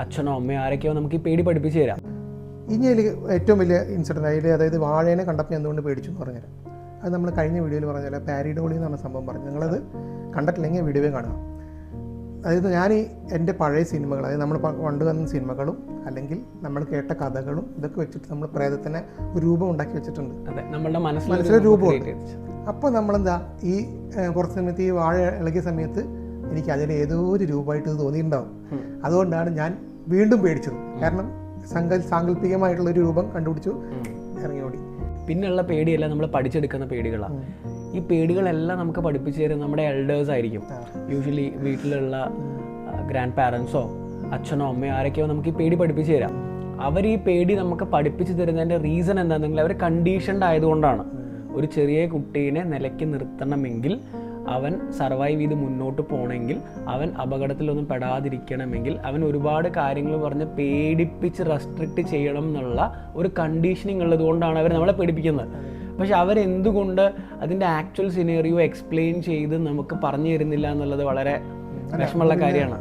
അച്ഛനോ അമ്മയോ ആരൊക്കെയോ നമുക്ക് ഈ പേടി പഠിപ്പിച്ചു തരാം. ഇനി അതിൽ ഏറ്റവും വലിയ ഇൻസിഡൻറ്റ് അതിൽ, അതായത് വാഴേനെ കണ്ടപ്പോൾ എന്തുകൊണ്ട് പേടിച്ചു എന്ന് പറഞ്ഞുതരാം. അത് നമ്മൾ കഴിഞ്ഞ വീഡിയോയിൽ പറഞ്ഞാൽ പാരിഡോളി എന്ന് പറഞ്ഞ സംഭവം പറഞ്ഞു. നിങ്ങളത് കണ്ടിട്ടില്ലെങ്കിൽ വീഡിയോയും കാണുക. അതായത് ഞാൻ എൻ്റെ പഴയ സിനിമകൾ, അതായത് നമ്മൾ പണ്ട് വന്ന സിനിമകളും അല്ലെങ്കിൽ നമ്മൾ കേട്ട കഥകളും ഇതൊക്കെ വെച്ചിട്ട് നമ്മൾ പ്രേതത്തിനെ ഒരു രൂപം ഉണ്ടാക്കി വെച്ചിട്ടുണ്ട്. അതെ, നമ്മളുടെ മനസ്സിലൊരു രൂപമുണ്ട്. അപ്പോൾ നമ്മളെന്താ ഈ കുറച്ച് സമയത്ത് ഈ വാഴ ഇളകിയ സമയത്ത് എനിക്ക് അതിൽ ഏതോ ഒരു രൂപമായിട്ട് ഇത് തോന്നിയിട്ടുണ്ടാവും. അതുകൊണ്ടാണ് ഞാൻ വീണ്ടും പേടിച്ചത്. കാരണം സാങ്കല്പികമായിട്ടുള്ളൊരു രൂപം കണ്ടുപിടിച്ചു, ഇറങ്ങി ഓടി. പിന്നെയുള്ള പേടിയല്ല നമ്മൾ പഠിച്ചെടുക്കുന്ന പേടികളാണ്. ഈ പേടികളെല്ലാം നമുക്ക് പഠിപ്പിച്ചു തരുന്നത് നമ്മുടെ എൽഡേഴ്സ് ആയിരിക്കും. യൂഷ്വലി വീട്ടിലുള്ള ഗ്രാൻഡ് പാരൻസോ അച്ഛനോ അമ്മയോ ആരൊക്കെയോ നമുക്ക് ഈ പേടി പഠിപ്പിച്ചു തരാം. അവർ ഈ പേടി നമുക്ക് പഠിപ്പിച്ചു തരുന്നതിൻ്റെ റീസൺ എന്താണെന്നെങ്കിൽ അവർ കണ്ടീഷൻഡ് ആയതുകൊണ്ടാണ്. ഒരു ചെറിയ കുട്ടീനെ നിലയ്ക്ക് നിർത്തണമെങ്കിൽ, അവൻ സർവൈവ് ചെയ്ത് മുന്നോട്ട് പോകണമെങ്കിൽ, അവൻ അപകടത്തിലൊന്നും പെടാതിരിക്കണമെങ്കിൽ, അവൻ ഒരുപാട് കാര്യങ്ങൾ പറഞ്ഞ് പേടിപ്പിച്ച് റെസ്ട്രിക്റ്റ് ചെയ്യണം എന്നുള്ള ഒരു കണ്ടീഷനിങ് ഉള്ളത് കൊണ്ടാണ് അവർ നമ്മളെ പേടിപ്പിക്കുന്നത്. പക്ഷെ അവരെന്തുകൊണ്ട് അതിൻ്റെ ആക്ച്വൽ സിനേറിയോ എക്സ്പ്ലെയിൻ ചെയ്ത് നമുക്ക് പറഞ്ഞു തരുന്നില്ല എന്നുള്ളത് വളരെ വിഷമമുള്ള കാര്യമാണ്.